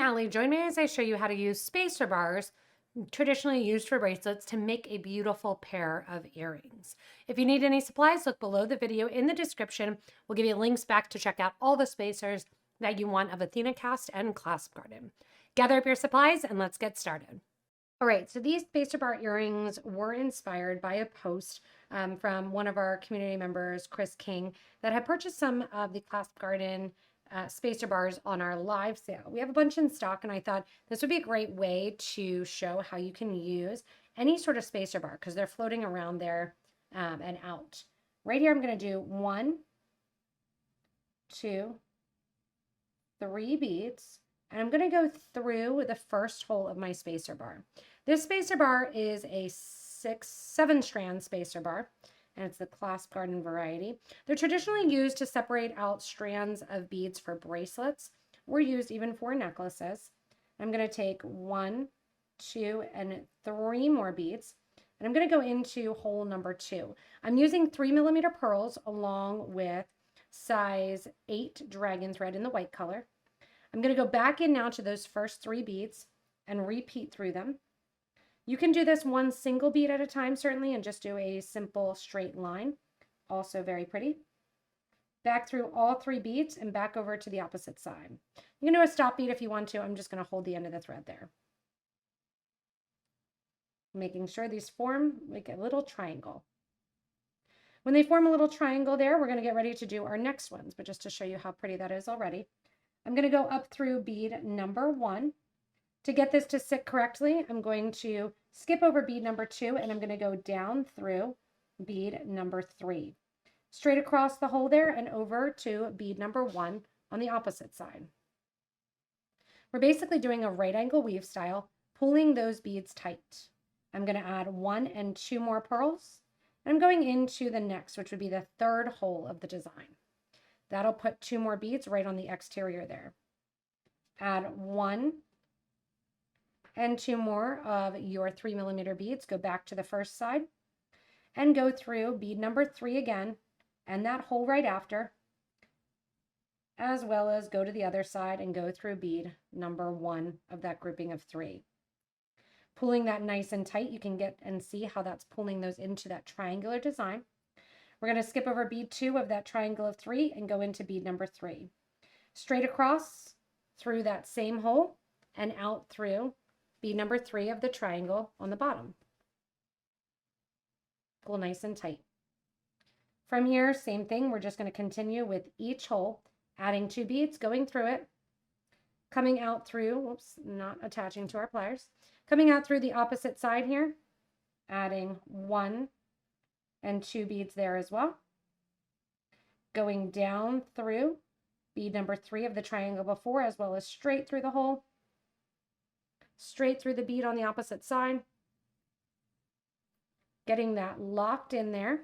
Allie. Join me as I show you how to use spacer bars, traditionally used for bracelets, to make a beautiful pair of earrings. If you need any supplies, look below the video in the description. We'll give you links back to check out all the spacers that you want of Athenacast and Claspgarten. Gather up your supplies and let's get started. All right, so these spacer bar earrings were inspired by a post from one of our community members, Chris King, that had purchased some of the Claspgarten spacer bars on our live sale. We have a bunch in stock, and I thought this would be a great way to show how you can use any sort of spacer bar because they're floating around there and out. Right here, I'm going to do 1, 2, 3 beads. And I'm going to go through the first hole of my spacer bar. This spacer bar is a 7-strand spacer bar, and it's the Claspgarten variety. They're traditionally used to separate out strands of beads for bracelets, or used even for necklaces. I'm going to take 1, 2, and 3 more beads, and I'm going to go into hole number 2. I'm using 3mm pearls along with size 8 dragon thread in the white color. I'm going to go back in now to those first 3 beads and repeat through them. You can do this one single bead at a time, certainly, and just do a simple straight line. Also very pretty. Back through all 3 beads and back over to the opposite side. You can do a stop bead if you want to. I'm just going to hold the end of the thread there. Making sure these form like a little triangle. When they form a little triangle there, we're going to get ready to do our next ones, but just to show you how pretty that is already. I'm going to go up through bead number 1. To get this to sit correctly, I'm going to skip over bead number 2 and I'm going to go down through bead number 3. Straight across the hole there and over to bead number 1 on the opposite side. We're basically doing a right angle weave style, pulling those beads tight. I'm going to add 1 and 2 more pearls. I'm going into the next, which would be the 3rd hole of the design. That'll put 2 more beads right on the exterior there. Add 1 and 2 more of your 3mm beads. Go back to the first side and go through bead number 3 again and that hole right after, as well as go to the other side and go through bead number 1 of that grouping of 3. Pulling that nice and tight, you can get and see how that's pulling those into that triangular design. We're going to skip over bead 2 of that triangle of 3 and go into bead number 3. Straight across through that same hole and out through bead number 3 of the triangle on the bottom. Pull nice and tight. From here, same thing. We're just going to continue with each hole, adding 2 beads, going through it, coming out through, whoops, not attaching to our pliers, coming out through the opposite side here, adding 1 and 2 beads there as well. Going down through bead number 3 of the triangle before, as well as straight through the hole, straight through the bead on the opposite side. Getting that locked in there.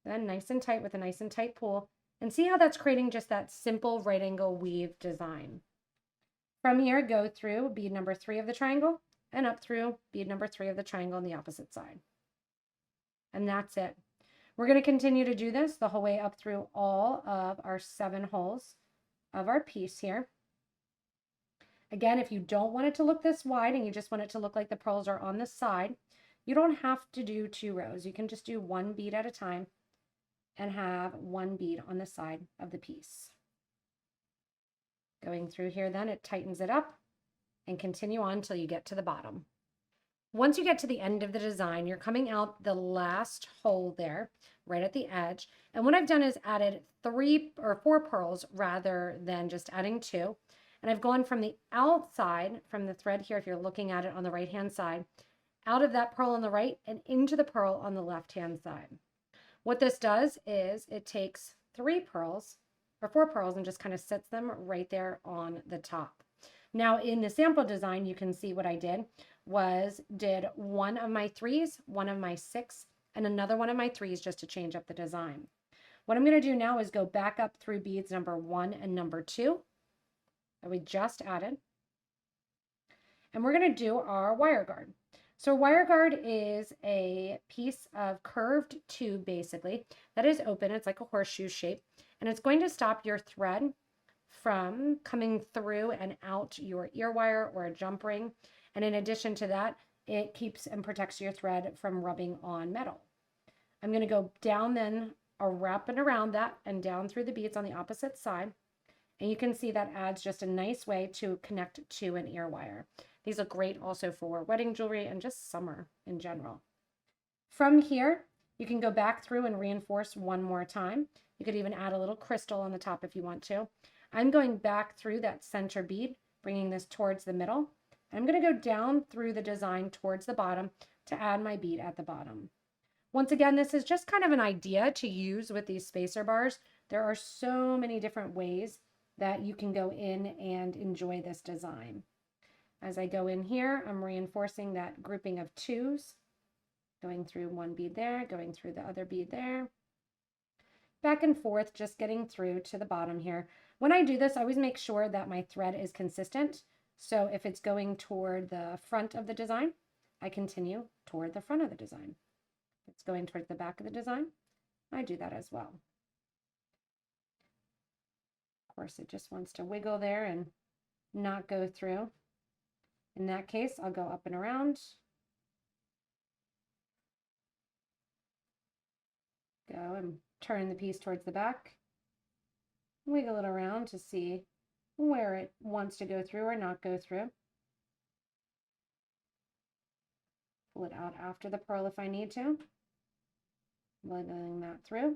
Then nice and tight with a nice and tight pull. And see how that's creating just that simple right angle weave design. From here, go through bead number 3 of the triangle and up through bead number 3 of the triangle on the opposite side. And that's it. We're going to continue to do this the whole way up through all of our 7 holes of our piece here. Again, if you don't want it to look this wide and you just want it to look like the pearls are on the side, you don't have to do 2 rows. You can just do 1 bead at a time and have 1 bead on the side of the piece. Going through here then, it tightens it up and continue on until you get to the bottom. Once you get to the end of the design, you're coming out the last hole there, right at the edge. And what I've done is added 3 or 4 pearls rather than just adding 2. And I've gone from the outside, from the thread here, if you're looking at it on the right-hand side, out of that pearl on the right and into the pearl on the left-hand side. What this does is it takes 3 pearls or 4 pearls and just kind of sets them right there on the top. Now in the sample design, you can see what I did did 1 of my 3s, 1 of my 6, and another 1 of my 3s just to change up the design. What I'm going to do now is go back up through beads number 1 and number 2 that we just added. And we're going to do our wire guard. So a wire guard is a piece of curved tube basically that is open. It's like a horseshoe shape, and it's going to stop your thread from coming through and out your ear wire or a jump ring. And in addition to that, it keeps and protects your thread from rubbing on metal. I'm going to go down then, wrapping around that and down through the beads on the opposite side. And you can see that adds just a nice way to connect to an ear wire. These look great also for wedding jewelry and just summer in general. From here, you can go back through and reinforce one more time. You could even add a little crystal on the top if you want to. I'm going back through that center bead, bringing this towards the middle. I'm going to go down through the design towards the bottom to add my bead at the bottom. Once again, this is just kind of an idea to use with these spacer bars. There are so many different ways that you can go in and enjoy this design. As I go in here, I'm reinforcing that grouping of twos, going through one bead there, going through the other bead there, back and forth, just getting through to the bottom here. When I do this, I always make sure that my thread is consistent. So if it's going toward the front of the design, I continue toward the front of the design. If it's going towards the back of the design, I do that as well. Of course, it just wants to wiggle there and not go through. In that case, I'll go up and around. Go and turn the piece towards the back. Wiggle it around to see where it wants to go through or not go through. Pull it out after the pearl if I need to. Wiggling that through.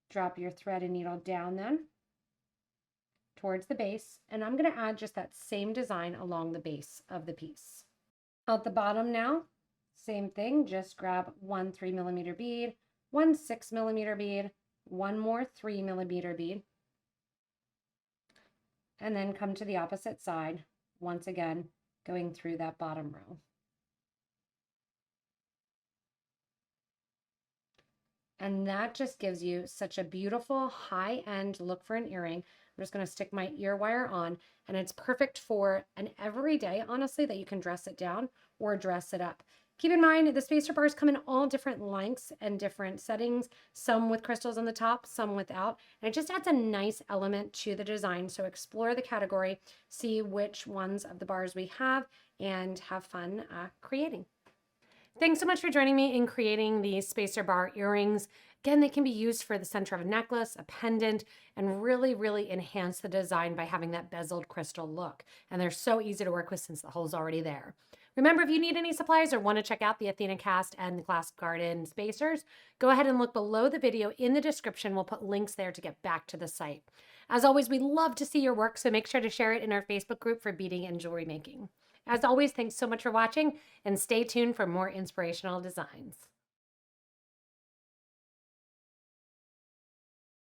Drop your thread and needle down then towards the base, and I'm going to add just that same design along the base of the piece. Out the bottom now, same thing, just grab one 3mm bead, one 6mm bead, one more 3mm bead, and then come to the opposite side, once again, going through that bottom row. And that just gives you such a beautiful high-end look for an earring. I'm just going to stick my ear wire on, and it's perfect for an everyday, honestly, that you can dress it down or dress it up. Keep in mind, the spacer bars come in all different lengths and different settings, some with crystals on the top, some without, and it just adds a nice element to the design. So explore the category, see which ones of the bars we have, and have fun creating. Thanks so much for joining me in creating these spacer bar earrings. Again, they can be used for the center of a necklace, a pendant, and really, really enhance the design by having that bezeled crystal look. And they're so easy to work with since the hole's already there. Remember, if you need any supplies or want to check out the Athenacast and the Claspgarten Spacers, go ahead and look below the video in the description. We'll put links there to get back to the site. As always, we love to see your work, so make sure to share it in our Facebook group for beading and jewelry making. As always, thanks so much for watching, and stay tuned for more inspirational designs.